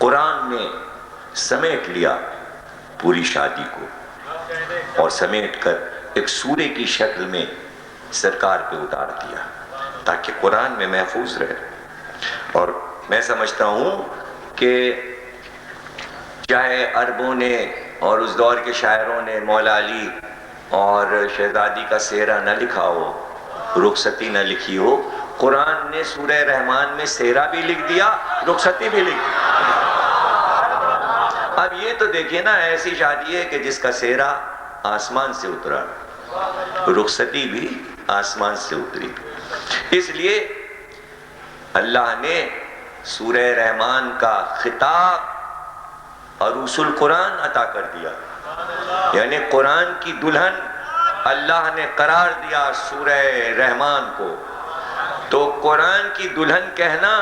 قرآن نے سمیٹ لیا پوری شادی کو اور سمیٹ کر ایک سورے کی شکل میں سرکار پہ اتار دیا تاکہ قرآن میں محفوظ رہے. اور میں سمجھتا ہوں کہ چاہے عربوں نے اور اس دور کے شاعروں نے مولا علی اور شہزادی کا سیرہ نہ لکھا ہو، رخصتی نہ لکھی ہو، قرآن نے سورہ رحمان میں سیرہ بھی لکھ دیا، رخصتی بھی لکھ دیا. اب یہ تو دیکھیے نا، ایسی شادی ہے کہ جس کا سیرہ آسمان سے اترا، رخصتی بھی آسمان سے اتری. اس لیے اللہ نے سورہ رحمان کا خطاب عروس القرآن عطا کر دیا، یعنی قرآن کی دلہن اللہ نے قرار دیا سورہ رحمان کو. تو قرآن کی دلہن کہنا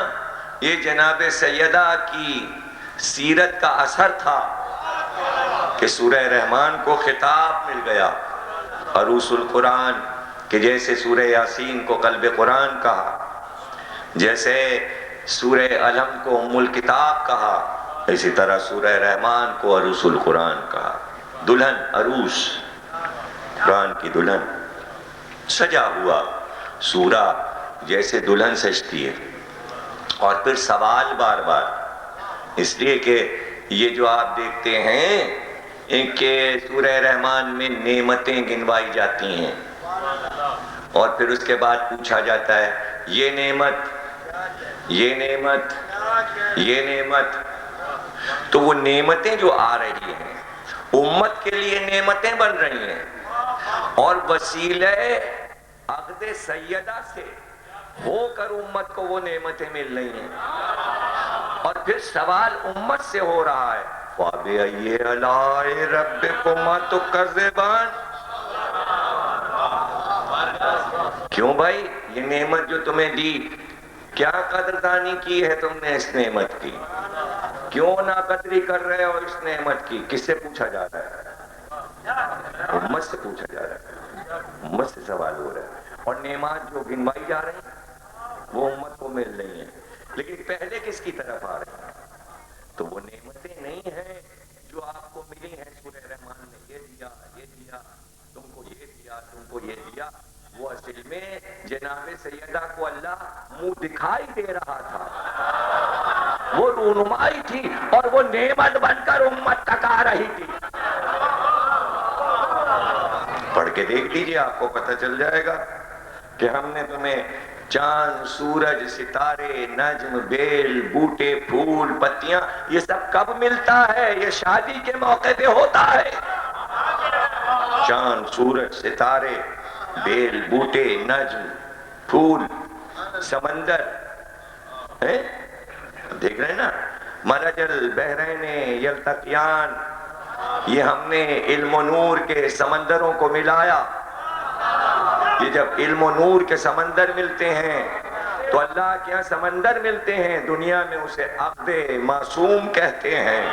یہ جناب سیدہ کی سیرت کا اثر تھا کہ سورہ رحمان کو خطاب مل گیا عروس القرآن، کہ جیسے سورہ یاسین کو قلب قرآن کہا، جیسے سورہ علم کو ام الکتاب کہا، اسی طرح سورہ رحمان کو عروس القرآن کہا. دلہن، عروس، قرآن کی دلہن، سجا ہوا سورہ جیسے دلہن سجتی ہے. اور پھر سوال بار بار، اس لیے کہ یہ جو آپ دیکھتے ہیں کہ سورہ رحمان میں نعمتیں گنوائی جاتی ہیں اور پھر اس کے بعد پوچھا جاتا ہے یہ نعمت، یہ نعمت، یہ نعمت. تو وہ نعمتیں جو آ رہی ہیں امت کے لیے نعمتیں بن رہی ہیں اور وسیلہ عقد سیدہ سے ہو کر امت کو وہ نعمتیں مل رہی ہیں. اور پھر سوال امت سے ہو رہا ہے فَبِأَيِّ آلَاءِ رَبِّكُمَا تُكَذِّبَانِ. کیوں بھائی یہ نعمت جو تمہیں دی، کیا قدردانی کی ہے تم نے اس نعمت کی؟ کیوں ناقدری کر رہے ہو اس نعمت کی؟ کس سے پوچھا جا رہا ہے؟ امت سے پوچھا جا رہا ہے، امت سے سوال ہو رہا ہے. اور نعمات جو گنوائی جا رہی ہیں وہ امت کو مل رہی ہیں، لیکن پہلے کس کی طرف آ رہے ہیں؟ تو وہ نعمتیں نہیں ہیں جو آپ کو ملی ہیں سورہ رحمان نے، یہ دیا، یہ دیا، تم کو یہ دیا، تم کو یہ دیا. وہ اصل میں جناب سیدہ کو اللہ منہ دکھائی دے رہا تھا، وہ رونمائی تھی اور وہ نعمت بن کر امت تک آ رہی تھی. پڑھ کے دیکھ لیجئے، آپ کو پتہ چل جائے گا کہ ہم نے تمہیں چاند، سورج، ستارے، نجم، بیل، بوٹے، پھول، پتیاں، یہ سب کب ملتا ہے؟ یہ شادی کے موقع پہ ہوتا ہے. چاند، سورج، ستارے، بیل، بوٹے، نجم، پھول، سمندر، دیکھ رہے ہیں نا، مرج البحرین یلتقیان. یہ ہم نے علم و نور کے سمندروں کو ملایا. یہ جب علم و نور کے سمندر ملتے ہیں تو اللہ کے یہاں سمندر ملتے ہیں، دنیا میں اسے عقد معصوم کہتے ہیں.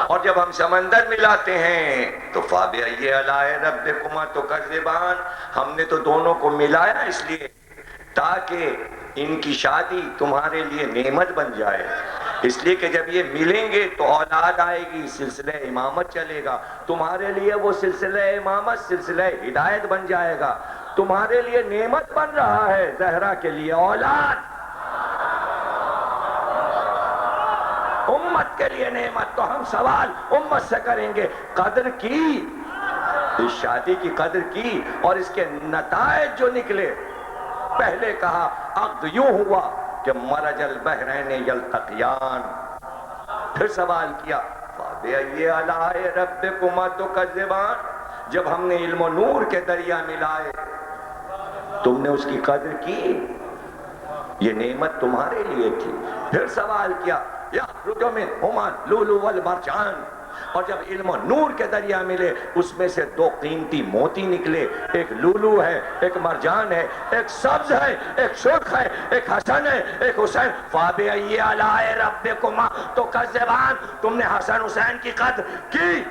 اور جب ہم سمندر ملاتے ہیں تو فَبِأَيِّ آلَاءِ رَبِّكُمَا تُكَذِّبَانِ. ہم نے تو دونوں کو ملایا اس لیے تاکہ ان کی شادی تمہارے لیے نعمت بن جائے. اس لیے کہ جب یہ ملیں گے تو اولاد آئے گی، سلسلہ امامت چلے گا. تمہارے لیے وہ سلسلہ امامت سلسلہ ہدایت بن جائے گا. تمہارے لیے نعمت بن رہا ہے، زہرا کے لیے اولاد، امت کے لیے نعمت. تو ہم سوال امت سے کریں گے قدر کی، اس شادی کی قدر کی اور اس کے نتائج جو نکلے. پہلے کہا عقد یوں ہوا کہ مرج البحرین یلتقیان. پھر سوال کیا فَبِأَيِّ آلَاءِ رَبِّكُمَا تُكَذِّبَانِ. جب ہم نے علم و نور کے دریا ملائے تم نے اس کی قدر کی، یہ نعمت تمہارے لیے تھی. پھر سوال کیا یخرج منہما اللؤلؤ والمرجان. اور جب علم و نور کے دریا ملے اس میں سے دو قیمتی موتی نکلے، ایک لولو ہے، ایک مرجان ہے، ایک سبز ہے، ایک سرخ ہے، ایک حسن ہے، ایک حسین. فَبِأَيِّ آلَاءِ رَبِّكُمَا تُكَذِّبَانِ. تم نے حسن حسین کی قدر کی،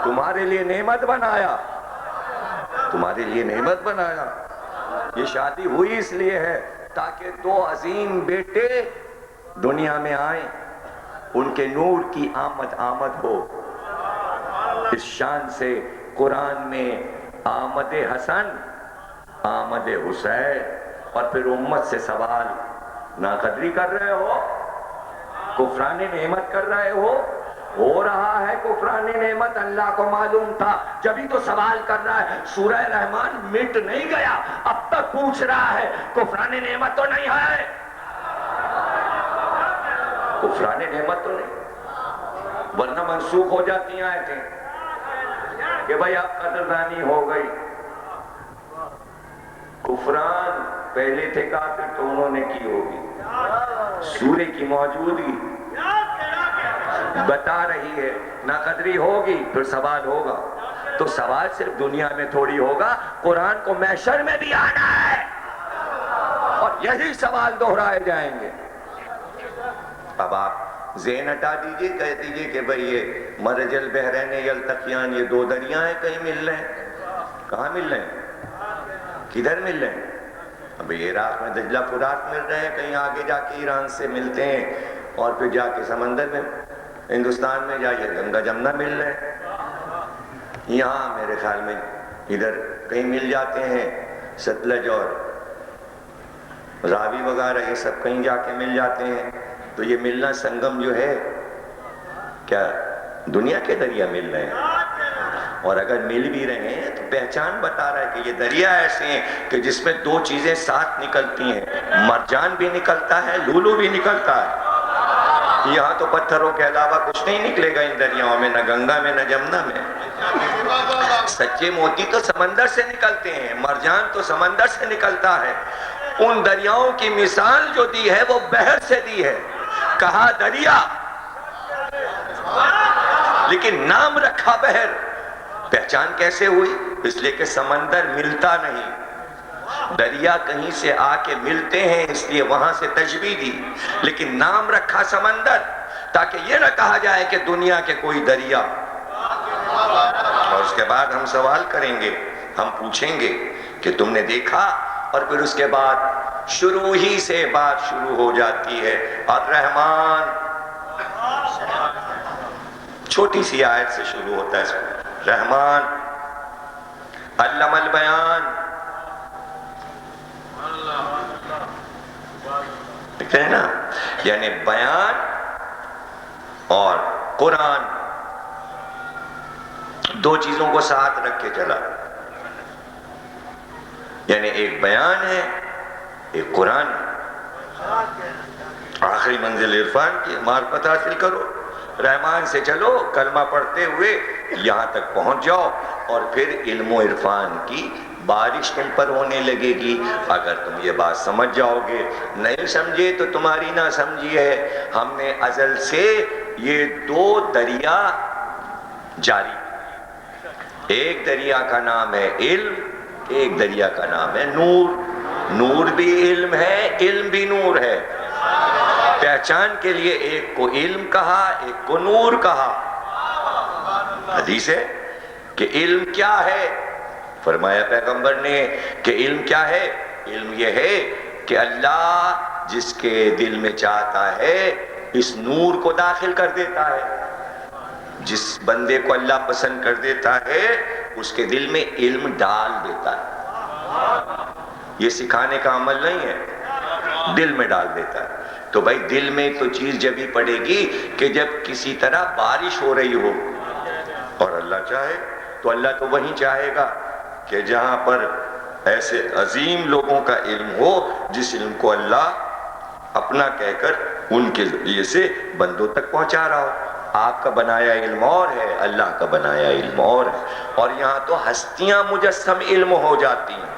تمہارے لیے نعمت بنایا، تمہارے لیے نعمت بنایا. یہ شادی ہوئی اس لیے ہے تاکہ دو عظیم بیٹے دنیا میں آئیں، ان کے نور کی آمد ہو۔ اس شان سے قرآن میں آمد حسن، آمد حسین، اور پھر امت سے سوال، ناقدری کر رہے ہو، کفران نعمت کر رہے ہو رہا ہے کفران نعمت، اللہ کو معلوم تھا، جبھی تو سوال کر رہا ہے۔ سورہ رحمان مٹ نہیں گیا، اب تک پوچھ رہا ہے کفران نعمت تو نہیں ہے، کفران نعمت تو نہیں، ورنہ منسوخ ہو جاتی ہیں آیتیں کہ بھئی اب قدردانی ہو گئی۔ کفران پہلے تھے کافر تو انہوں نے کی ہوگی، سورہ کی موجودگی بتا رہی ہے ناقدری ہوگی پھر سوال ہوگا، تو سوال صرف دنیا میں تھوڑی ہوگا، قرآن کو محشر میں بھی آنا ہے اور یہی سوال دہرائے جائیں گے۔ اب آپ ذہن ہٹا دیجئے، کہہ دیجئے کہ بھئی یہ مرج البحرین یلتقیان، یہ دو دریا ہیں، کہیں مل رہے ہیں، کہاں مل رہے ہیں، کدھر مل رہے ہیں؟ اب عراق میں دجلہ فرات مل رہے ہیں، کہیں آگے جا کے ایران سے ملتے ہیں، اور پھر جا کے سمندر میں ہندوستان میں جائیے گنگا جمنا مل رہے ہیں، یہاں میرے خیال میں ادھر کہیں مل جاتے ہیں، ستلج اور راوی وغیرہ یہ سب کہیں جا کے مل جاتے ہیں۔ تو یہ ملنا سنگم جو ہے کیا دنیا کے دریا مل رہے ہیں؟ اور اگر مل بھی رہے ہیں تو پہچان بتا رہا ہے کہ یہ دریا ایسے ہیں کہ جس میں دو چیزیں ساتھ نکلتی ہیں، مرجان بھی نکلتا ہے، لولو بھی نکلتا ہے۔ یہاں تو پتھروں کے علاوہ کچھ نہیں نکلے گا ان دریاؤں میں، نہ گنگا میں نہ جمنا میں۔ سچے موتی تو سمندر سے نکلتے ہیں، مرجان تو سمندر سے نکلتا ہے۔ ان دریاؤں کی مثال جو دی ہے وہ بحر سے دی ہے، کہا دریا لیکن نام رکھا بحر۔ پہچان کیسے ہوئی؟ اس لیے کہ سمندر ملتا نہیں، دریا کہیں سے آ کے ملتے ہیں، اس لیے وہاں سے تشبیہ دی، لیکن نام رکھا سمندر تاکہ یہ نہ کہا جائے کہ دنیا کے کوئی دریا۔ اور اس کے بعد ہم سوال کریں گے، ہم پوچھیں گے کہ تم نے دیکھا، اور پھر اس کے بعد شروع ہی سے بات شروع ہو جاتی ہے، الرحمن، چھوٹی سی آیت سے شروع ہوتا ہے، رحمان علم البیان، دیکھ رہے ہیں نا، یعنی بیان اور قرآن دو چیزوں کو ساتھ رکھ کے چلا، یعنی ایک بیان ہے ایک قرآن ہے۔ آخری منزل عرفان کی معرفت حاصل کرو، رحمان سے چلو، کلمہ پڑھتے ہوئے یہاں تک پہنچ جاؤ، اور پھر علم و عرفان کی بارش تم پر ہونے لگے گی اگر تم یہ بات سمجھ جاؤ گے۔ نہیں سمجھے تو تمہاری نہ سمجھی ہے۔ ہم نے ازل سے یہ دو دریا جاری، ایک دریا کا نام ہے علم، ایک دریا کا نام ہے نور۔ نور بھی علم ہے، علم بھی نور ہے۔ پہچان کے لیے ایک کو علم کہا، ایک کو نور کہا۔ حدیث ہے کہ علم کیا ہے؟ فرمایا پیغمبر نے کہ علم کیا ہے؟ علم یہ ہے کہ اللہ جس کے دل میں چاہتا ہے اس نور کو داخل کر دیتا ہے۔ جس بندے کو اللہ پسند کر دیتا ہے اس کے دل میں علم ڈال دیتا ہے۔ یہ سکھانے کا عمل نہیں ہے، دل میں ڈال دیتا ہے۔ تو بھائی دل میں تو چیز جب ہی پڑے گی کہ جب کسی طرح بارش ہو رہی ہو، اور اللہ چاہے تو اللہ تو وہیں چاہے گا کہ جہاں پر ایسے عظیم لوگوں کا علم ہو جس علم کو اللہ اپنا کہہ کر ان کے ذریعے سے بندوں تک پہنچا رہا ہو۔ آپ کا بنایا علم اور ہے، اللہ کا بنایا علم اور ہے، اور یہاں تو ہستیاں مجسم علم ہو جاتی ہیں،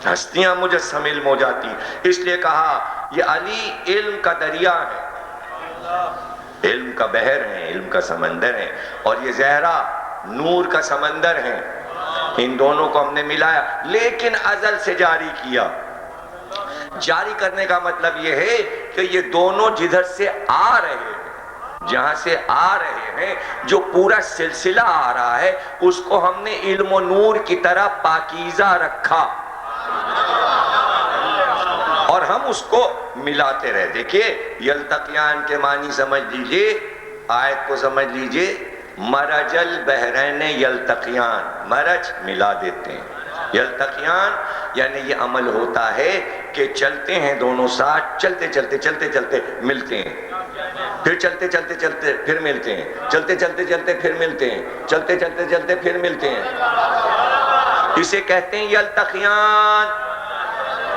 ہستیاں مجسم علم ہو جاتی ہیں۔ اس لیے کہا یہ علی علم کا دریا ہے، علم کا بحر ہے، علم کا سمندر ہے، اور یہ زہرا نور کا سمندر ہے۔ ان دونوں کو ہم نے ملایا لیکن ازل سے جاری کیا۔ جاری کرنے کا مطلب یہ ہے کہ یہ دونوں جدھر سے آ رہے ہیں، جہاں سے آ رہے ہیں، جو پورا سلسلہ آ رہا ہے اس کو ہم نے علم و نور کی طرح پاکیزہ رکھا۔ اس کو ملاتے رہے. دیکھیے یلتقیان کے معنی سمجھ لیجئے، آیت کو سمجھ لیجئے، مرج البحرین یلتقیان، مرج ملا دیتے ہیں، یلتقیان یعنی یہ عمل ہوتا ہے کہ چلتے ہیں دونوں ساتھ، چلتے چلتے چلتے چلتے ملتے ہیں، پھر چلتے چلتے چلتے پھر ملتے ہیں، چلتے چلتے چلتے پھر ملتے ہیں، چلتے چلتے چلتے پھر ملتے ہیں. اسے کہتے ہیں یلتقیان.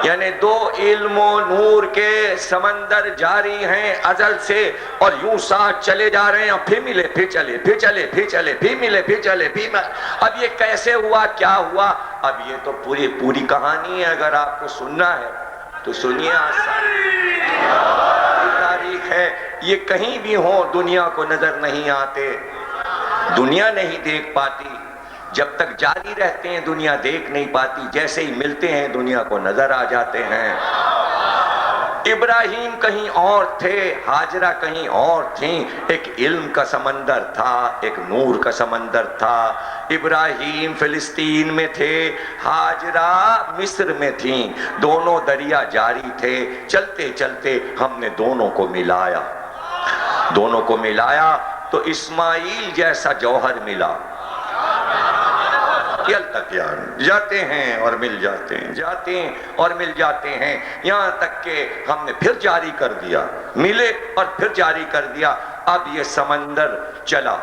یعنی دو علم و نور کے سمندر جاری ہیں ازل سے، اور یوں ساتھ چلے جا رہے ہیں، اور پھر ملے پھر چلے پھر چلے پھر چلے پھر ملے پھر چلے پھر ملے. اب یہ کیسے ہوا، کیا ہوا؟ اب یہ تو پوری کہانی ہے. اگر آپ کو سننا ہے تو سنیے. آسان تاریخ ہے. یہ کہیں بھی ہوں دنیا کو نظر نہیں آتے، دنیا نہیں دیکھ پاتی. جب تک جاری رہتے ہیں دنیا دیکھ نہیں پاتی، جیسے ہی ملتے ہیں دنیا کو نظر آ جاتے ہیں. ابراہیم کہیں اور تھے، ہاجرہ کہیں اور تھیں. ایک علم کا سمندر تھا، ایک نور کا سمندر تھا. ابراہیم فلسطین میں تھے، ہاجرہ مصر میں تھیں. دونوں دریا جاری تھے. چلتے چلتے ہم نے دونوں کو ملایا، دونوں کو ملایا تو اسماعیل جیسا جوہر ملا. یلتقیان، جاتے ہیں اور مل جاتے ہیں، جاتے ہیں اور مل جاتے ہیں، یہاں تک کہ ہم نے پھر جاری کر دیا، ملے اور پھر جاری کر دیا. اب یہ سمندر چلا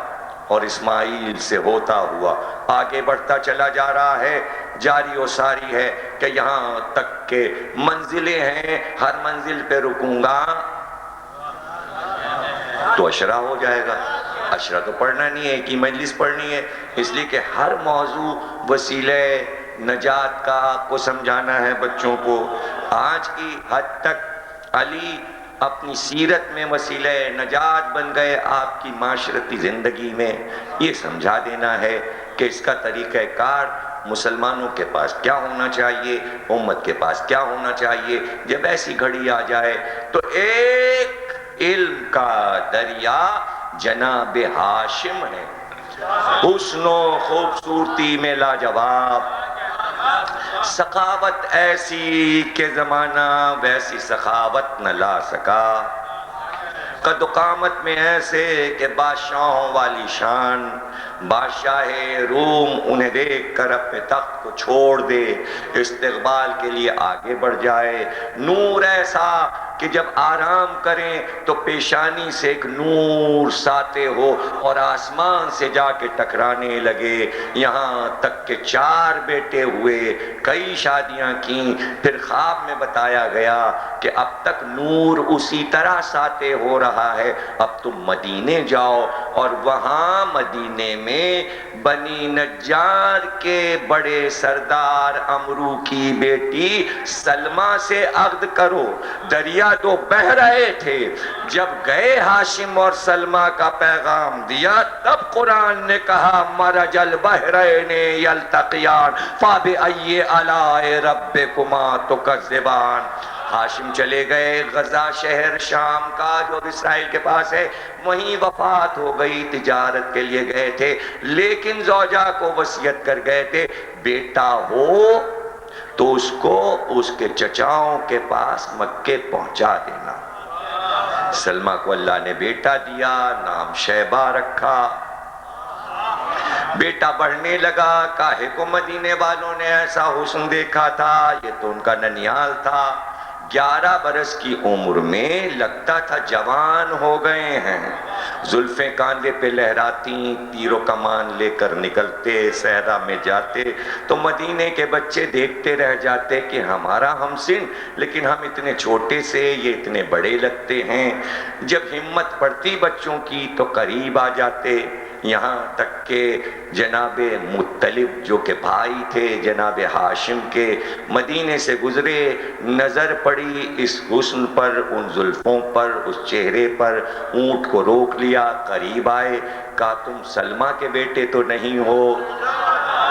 اور اسماعیل سے ہوتا ہوا آگے بڑھتا چلا جا رہا ہے. جاری و ساری ہے کہ یہاں تک کہ منزلیں ہیں، ہر منزل پہ رکوں گا تو اشرا ہو جائے گا. اشرا تو پڑھنا نہیں ہے، ایک ہی مجلس پڑھنی ہے، اس لیے کہ ہر موضوع وسیلہ نجات کا آپ کو سمجھانا ہے بچوں کو. آج کی حد تک علی اپنی سیرت میں وسیلہ نجات بن گئے. آپ کی معاشرتی زندگی میں یہ سمجھا دینا ہے کہ اس کا طریقہ کار مسلمانوں کے پاس کیا ہونا چاہیے، امت کے پاس کیا ہونا چاہیے. جب ایسی گھڑی آ جائے تو ایک علم کا دریا جناب ہاشم ہے، حسن و خوبصورتی میں لاجواب، سخاوت ایسی کہ زمانہ ویسی سخاوت نہ لا سکا، قد و قامت میں ایسے کہ بادشاہوں والی شان. بادشاہ روم انہیں دیکھ کر اپنے تخت کو چھوڑ دے، استقبال کے لیے آگے بڑھ جائے. نور ایسا کہ جب آرام کریں تو پیشانی سے ایک نور ساتے ہو اور آسمان سے جا کے ٹکرانے لگے. یہاں تک کہ 4 بیٹے ہوئے، کئی شادیاں کیں. پھر خواب میں بتایا گیا کہ اب تک نور اسی طرح ساتے ہو رہا ہے، اب تم مدینے جاؤ اور وہاں مدینے میں بنی نجار کے بڑے سردار عمرو کی بیٹی سلمہ سے عقد کرو. دریا دو بہہ رہے تھے، جب گئے ہاشم اور سلمہ کا پیغام دیا تب قرآن نے کہا مرج البحرین یلتقیان فبأی آلاء ربکما تکذبان. ہاشم چلے گئے غزہ شہر شام کا جو اسرائیل کے پاس ہے، وہیں وفات ہو گئی. تجارت کے لیے گئے تھے، لیکن زوجہ کو وصیت کر گئے تھے بیٹا ہو تو اس کو اس کے چچاؤں کے پاس مکے پہنچا دینا. سلمہ کو اللہ نے بیٹا دیا، نام شیبہ رکھا. بیٹا بڑھنے لگا. کاہے کو مدینے والوں نے ایسا حسن دیکھا تھا، یہ تو ان کا ننیال تھا. 11 برس کی عمر میں لگتا تھا جوان ہو گئے ہیں. زلفیں کاندھے پہ لہراتی، تیر و کمان لے کر نکلتے، صحرا میں جاتے تو مدینے کے بچے دیکھتے رہ جاتے کہ ہمارا ہمسن، لیکن ہم اتنے چھوٹے سے یہ اتنے بڑے لگتے ہیں. جب ہمت پڑتی بچوں کی تو قریب آ جاتے. یہاں تک کہ جناب مطلب جو کہ بھائی تھے جناب ہاشم کے، مدینے سے گزرے، نظر پڑی اس حسن پر، ان زلفوں پر، اس چہرے پر. اونٹ کو روک لیا، قریب آئے، کہا تم سلمہ کے بیٹے تو نہیں ہو؟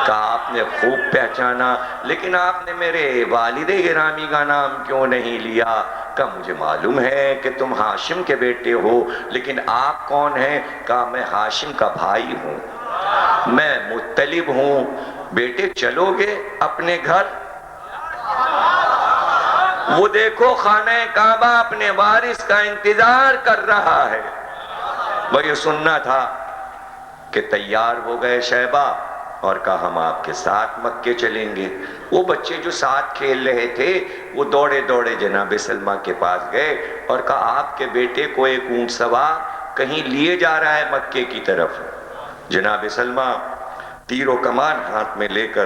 کہا آپ نے خوب پہچانا، لیکن آپ نے میرے والد گرامی کا نام کیوں نہیں لیا؟ کہا مجھے معلوم ہے کہ تم ہاشم کے بیٹے ہو، لیکن آپ کون ہیں؟ کہا میں ہاشم کا بھائی ہوں، میں مطلب ہوں. بیٹے چلو گے اپنے گھر؟ وہ دیکھو خانہ کعبہ اپنے وارث کا انتظار کر رہا ہے۔ وہ یہ سننا تھا کہ تیار ہو گئے شیبہ اور کہا ہم آپ کے ساتھ مکے چلیں گے۔ وہ بچے جو ساتھ کھیل رہے تھے وہ دوڑے دوڑے جناب سلمہ کے پاس گئے اور کہا آپ کے بیٹے کو ایک اونٹ سوار کہیں لیے جا رہا ہے مکے کی طرف۔ جناب سلمہ تیر و کمان ہاتھ میں لے کر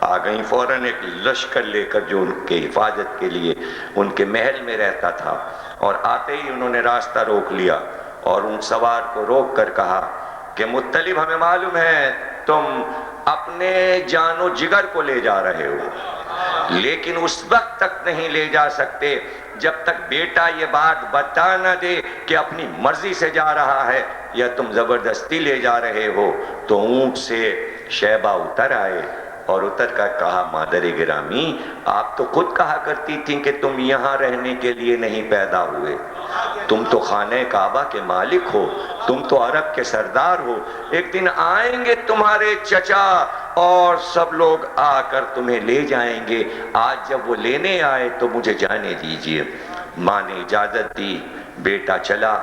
آ گئیں، فوراً ایک لشکر لے کر جو ان کے حفاظت کے لیے ان کے محل میں رہتا تھا، اور آتے ہی انہوں نے راستہ روک لیا اور اونٹ سوار کو روک کر کہا کہ مطلب ہمیں معلوم ہے تم اپنے جان و جگر کو لے جا رہے ہو، لیکن اس وقت تک نہیں لے جا سکتے جب تک بیٹا یہ بات بتا نہ دے کہ اپنی مرضی سے جا رہا ہے یا تم زبردستی لے جا رہے ہو۔ تو اونٹ سے شیبہ اتر آئے اور اتر کر کہا مادر گرامی آپ تو خود کہا کرتی تھیں کہ تم یہاں رہنے کے لیے نہیں پیدا ہوئے، تم تو خانہ کعبہ کے مالک ہو، تم تو عرب کے سردار ہو، ایک دن آئیں گے تمہارے چچا اور سب لوگ آ کر تمہیں لے جائیں گے، آج جب وہ لینے آئے تو مجھے جانے دیجئے۔ ماں نے اجازت دی، بیٹا چلا،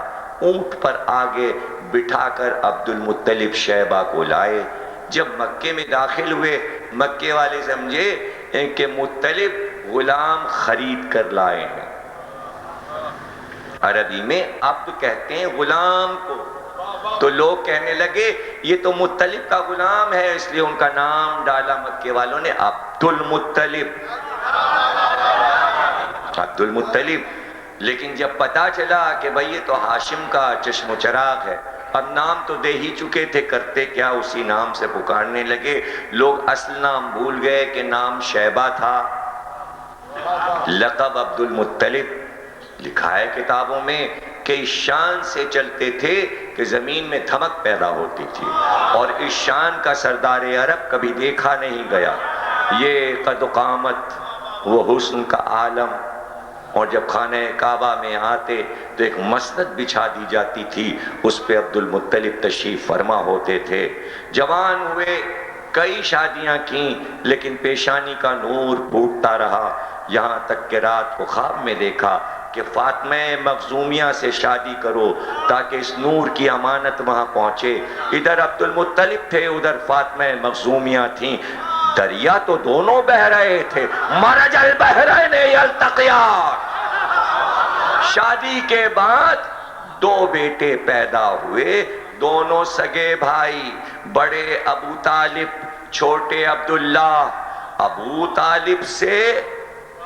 اونٹ پر آگے بٹھا کر عبد المطلب شیبہ کو لائے۔ جب مکے میں داخل ہوئے مکے والے سمجھے کہ مطلب غلام خرید کر لائے ہیں۔ عربی میں عبد کہتے ہیں غلام کو، تو لوگ کہنے لگے یہ تو مطلب کا غلام ہے، اس لیے ان کا نام ڈالا مکے والوں نے عبد المطلب۔ عبد المطلب، لیکن جب پتا چلا کہ بھئی یہ تو ہاشم کا چشم و چراغ ہے، اب نام تو دے ہی چکے تھے، کرتے کیا اسی نام سے پکارنے لگے۔ لوگ اصل نام بھول گئے کہ نام شیبہ تھا، لقب عبد المطلب۔ لکھا ہے کتابوں میں کہ اس شان سے چلتے تھے کہ زمین میں دھمک پیدا ہوتی تھی، اور اس شان کا سردار عرب کبھی دیکھا نہیں گیا۔ یہ قد و قامت، وہ حسن کا عالم۔ اور جب خانہ کعبہ میں آتے تو ایک مسند بچھا دی جاتی تھی، اس پہ عبد المطلب تشریف فرما ہوتے تھے۔ جوان ہوئے، کئی شادیاں کیں، لیکن پیشانی کا نور پھوٹتا رہا، یہاں تک کہ رات کو خواب میں دیکھا کہ فاطمہ مخزومیہ سے شادی کرو تاکہ اس نور کی امانت وہاں پہنچے۔ ادھر عبد المطلب تھے، ادھر فاطمہ مخزومیہ تھیں، دریا تو دونوں بہ رہے تھے، مرج البحرین یلتقیان۔ شادی کے بعد دو بیٹے پیدا ہوئے، دونوں سگے بھائی، بڑے ابو طالب، چھوٹے عبداللہ۔ ابو طالب سے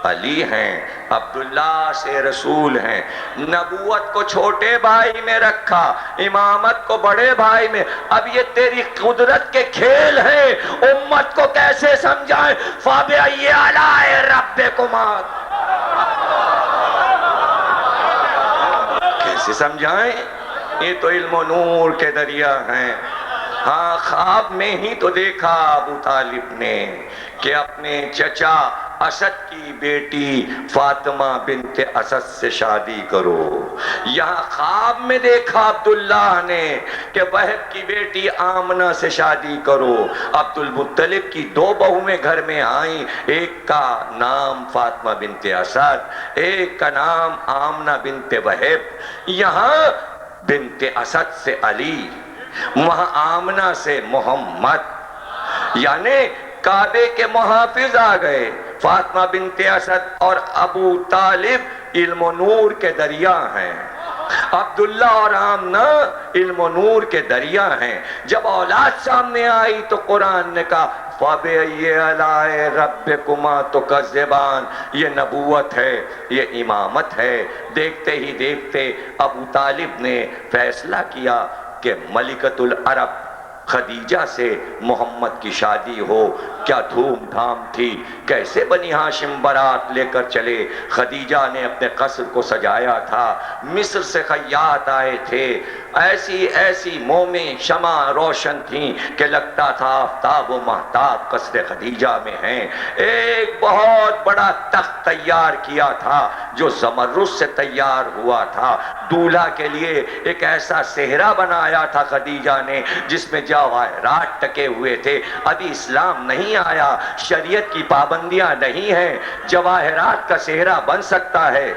علی ہیں، عبداللہ سے رسول ہیں۔ نبوت کو چھوٹے بھائی میں رکھا، امامت کو بڑے بھائی میں۔ اب یہ تیری قدرت کے کھیل ہیں، امت کو کیسے سمجھائیں؟ فَبِأَيِّ آلَاءِ رَبِّكُمَا، کیسے سمجھائیں؟ یہ تو علم و نور کے دریا ہیں۔ ہاں، خواب میں ہی تو دیکھا ابو طالب نے کہ اپنے چچا اسد کی بیٹی فاطمہ بنت اسد سے شادی کرو۔ یہاں خواب میں دیکھا عبداللہ نے کہ وہب کی بیٹی آمنہ سے شادی کرو۔ عبد المطلب کی دو بہویں گھر میں آئیں، ایک کا نام فاطمہ بنت اسد، ایک کا نام آمنہ بنت وہب۔ یہاں بنت اسد سے علی، وہاں آمنہ سے محمد، یعنی کعبے کے محافظ آ گئے۔ فاطمہ بنت اسد اور ابو طالب علم و نور کے دریا ہیں، عبداللہ اور آمنہ علم و نور کے دریا ہیں۔ جب اولاد سامنے آئی تو قرآن نے کہا فَبِأَيِّ آلَاءِ رَبِّكُمَا تُكَذِّبَانِ، یہ نبوت ہے، یہ امامت ہے۔ دیکھتے ہی دیکھتے ابو طالب نے فیصلہ کیا کہ ملکۃ العرب خدیجہ سے محمد کی شادی ہو۔ کیا دھوم دھام تھی، کیسے بنی ہاشم بارات لے کر چلے۔ خدیجہ نے اپنے قصر کو سجایا تھا، مصر سے خیاط آئے تھے، ایسی ایسی مومیں شمع روشن تھیں کہ لگتا تھا آفتاب و مہتاب قصر خدیجہ میں ہیں۔ ایک بہت بڑا تخت تیار کیا تھا جو زمرد سے تیار ہوا تھا۔ دولہا کے لیے ایک ایسا صحرا بنایا تھا خدیجہ نے جس میں جواہرات ٹکے ہوئے تھے۔ ابھی اسلام نہیں آیا، شریعت کی پابندیاں نہیں ہیں، جواہرات کا صحرا بن سکتا ہے،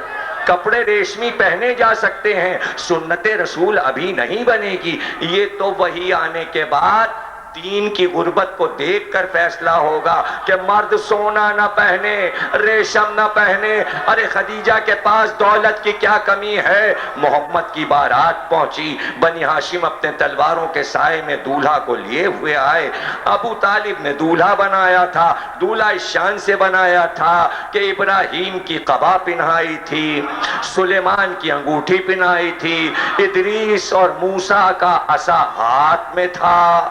کپڑے ریشمی پہنے جا سکتے ہیں، سنت رسول ابھی نہیں بنے گی۔ یہ تو وہی آنے کے بعد دین کی غربت کو دیکھ کر فیصلہ ہوگا کہ مرد سونا نہ پہنے، ریشم نہ پہنے۔ ارے خدیجہ کے پاس دولت کی کیا کمی ہے؟ محمد کی بارات پہنچی، بنی ہاشم اپنے تلواروں کے سائے میں دولہا کو لیے ہوئے آئے۔ ابو طالب نے دولہا بنایا تھا، دولہا اس شان سے بنایا تھا کہ ابراہیم کی قبا پہنائی تھی، سلیمان کی انگوٹھی پہنائی تھی، ادریس اور موسیٰ کا عصا ہاتھ میں تھا،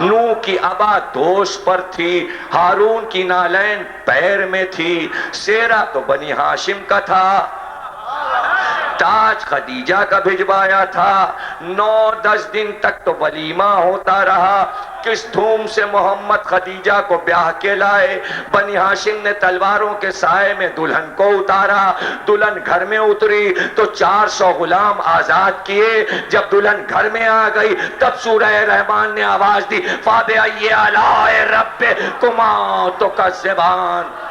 نوح کی ابا دوش پر تھی، ہارون کی نالین پیر میں تھی، سیرا تو بنی ہاشم کا تھا، تاج خدیجہ کا بھجوایا تھا۔ 9-10 دن تک تو ولیمہ ہوتا رہا، کس دھوم سے محمد خدیجہ کو بیاہ کے لائے۔ بنی ہاشم نے تلواروں کے سائے میں دلہن کو اتارا، دلہن گھر میں اتری تو 400 غلام آزاد کیے۔ جب دلہن گھر میں آ گئی تب سورہ رحمان نے آواز دی، فَبِأَيِّ آلَاءِ رَبِّكُمَا تُكَذِّبَانِ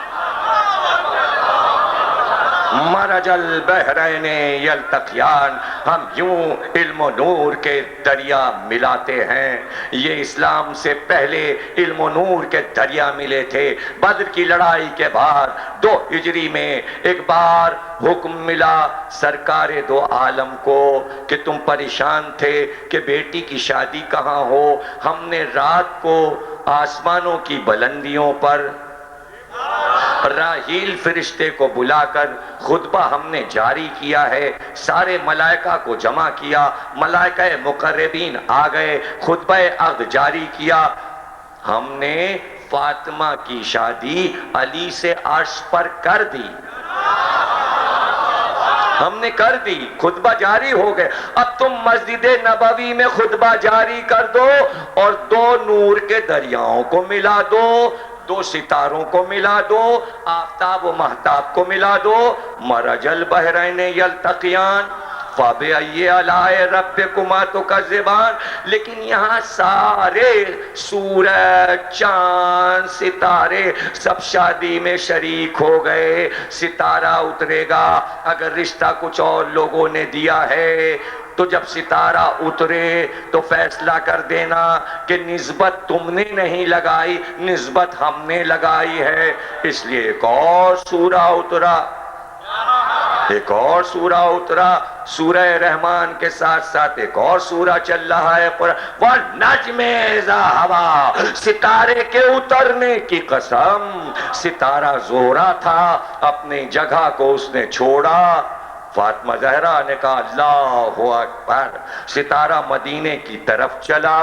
مرج البحرین یلتقیان۔ ہم یوں علم و نور کے دریا ملاتے ہیں۔ یہ اسلام سے پہلے علم و نور کے دریا ملے تھے۔ بدر کی لڑائی کے بعد 2 ہجری میں ایک بار حکم ملا سرکار دو عالم کو کہ تم پریشان تھے کہ بیٹی کی شادی کہاں ہو۔ ہم نے رات کو آسمانوں کی بلندیوں پر راحیل فرشتے کو بلا کر خطبہ ہم نے جاری کیا ہے، سارے ملائکہ کو جمع کیا، ملائکہ مقربین آ گئے، خطبہ عقد جاری کیا۔ ہم نے فاطمہ کی شادی علی سے عرش پر کر دی، ہم نے کر دی، خطبہ جاری ہو گئے۔ اب تم مسجد نبوی میں خطبہ جاری کر دو اور 2 نور کے دریاؤں کو ملا دو، 2 ستاروں کو ملا دو، آفتاب و مہتاب کو ملا دو، مرج البحرین یلتقیان فَبِأَيِّ آلَاءِ رَبِّكُمَا تُكَذِّبَانِ۔ لیکن یہاں سارے سورج، چاند، ستارے سب شادی میں شریک ہو گئے۔ ستارہ اترے گا، اگر رشتہ کچھ اور لوگوں نے دیا ہے تو جب ستارہ اترے تو فیصلہ کر دینا کہ نسبت تم نے نہیں لگائی، نسبت ہم نے لگائی ہے۔ اس لیے ایک اور سورہ اترا، ایک اور سورہ اترا، سورہ رحمان کے ساتھ ساتھ ایک اور سورہ چل رہا ہے، وَالنَّجْمِ إِذَا هَوَىٰ، ستارے کے اترنے کی قسم۔ ستارہ زورا تھا، اپنی جگہ کو اس نے چھوڑا۔ فاطمہ زہرا نے کہا اللہ اکبر، ستارہ مدینے کی طرف چلا،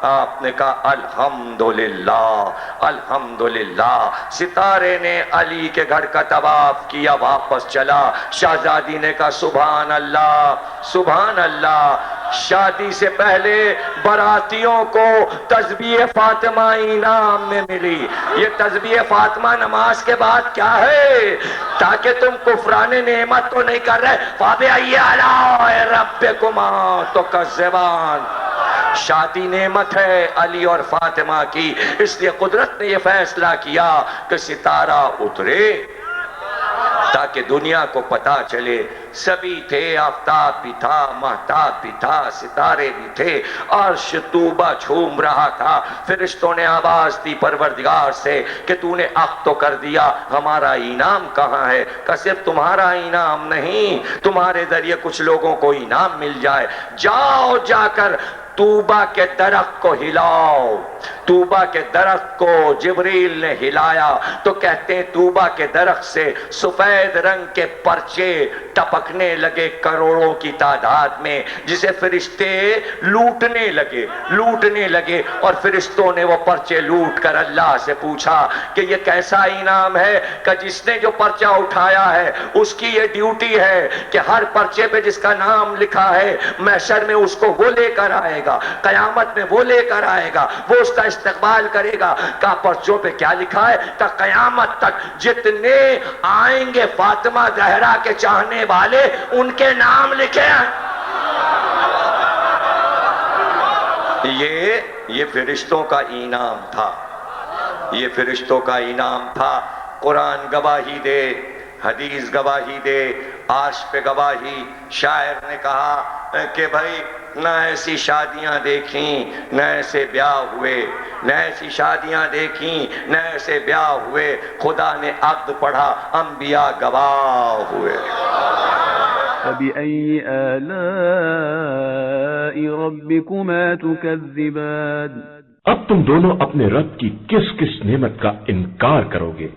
آپ نے کہا الحمدللہ الحمدللہ۔ ستارے نے علی کے گھر کا طواف کیا، واپس چلا، شہزادی نے کہا سبحان اللہ سبحان اللہ۔ شادی سے پہلے براتیوں کو تسبیح فاطمہ انعام میں ملی۔ یہ تسبیح فاطمہ نماز کے بعد کیا ہے؟ تاکہ تم کفران نعمت تو نہیں کر رہے۔ فَبِأَيِّ آلَاءِ رَبِّكُمَا تُكَذِّبَانِ۔ شادی نعمت ہے علی اور فاطمہ کی، اس لیے قدرت نے یہ فیصلہ کیا کہ ستارہ اترے تاکہ دنیا کو پتا چلے۔ سبھی تھے، آفتاب بھی تھا، مہتاب بھی تھا، ستارے بھی تھے، عرش توبہ جھوم رہا تھا۔ فرشتوں نے آواز دی پروردگار سے کہ تو نے عقد تو کر دیا، ہمارا انعام کہاں ہے؟ کہ صرف تمہارا انعام نہیں، تمہارے ذریعے کچھ لوگوں کو انعام مل جائے۔ جاؤ جا کر طوبہ کے درخت کو ہلاؤ۔ طوبہ کے درخت کو جبریل نے ہلایا تو کہتے ہیں طوبہ کے درخت سے سفید رنگ کے پرچے ٹپکنے لگے کروڑوں کی تعداد میں، جسے فرشتے لوٹنے لگے اور فرشتوں نے وہ پرچے لوٹ کر اللہ سے پوچھا کہ یہ کیسا انعام ہے؟ کہ جس نے جو پرچہ اٹھایا ہے اس کی یہ ڈیوٹی ہے کہ ہر پرچے پہ جس کا نام لکھا ہے محشر میں اس کو وہ لے کر آئے گا، قیامت میں وہ لے کر آئے گا، وہ اس کا استقبال کرے گا۔ کہ پرچوں پہ کیا لکھا ہے؟ کہ قیامت تک جتنے آئیں گے فاطمہ زہرا کے چاہنے والے ان کے نام لکھے ہیں۔ یہ فرشتوں کا انعام تھا۔ یہ فرشتوں کا انعام تھا۔ قرآن گواہی دے، حدیث گواہی دے، عرش پہ گواہی۔ شاعر نے کہا کہ بھائی نہ ایسی شادیاں دیکھیں نہ ایسے بیاہ ہوئے، نہ ایسی شادیاں دیکھیں نہ ایسے بیاہ ہوئے، خدا نے عقد پڑھا انبیاء گواہ ہوئے۔ فَبِأَيِّ آلَاءِ رَبِّكُمَا تُكَذِّبَانِ۔ اب تم دونوں اپنے رب کی کس کس نعمت کا انکار کرو گے؟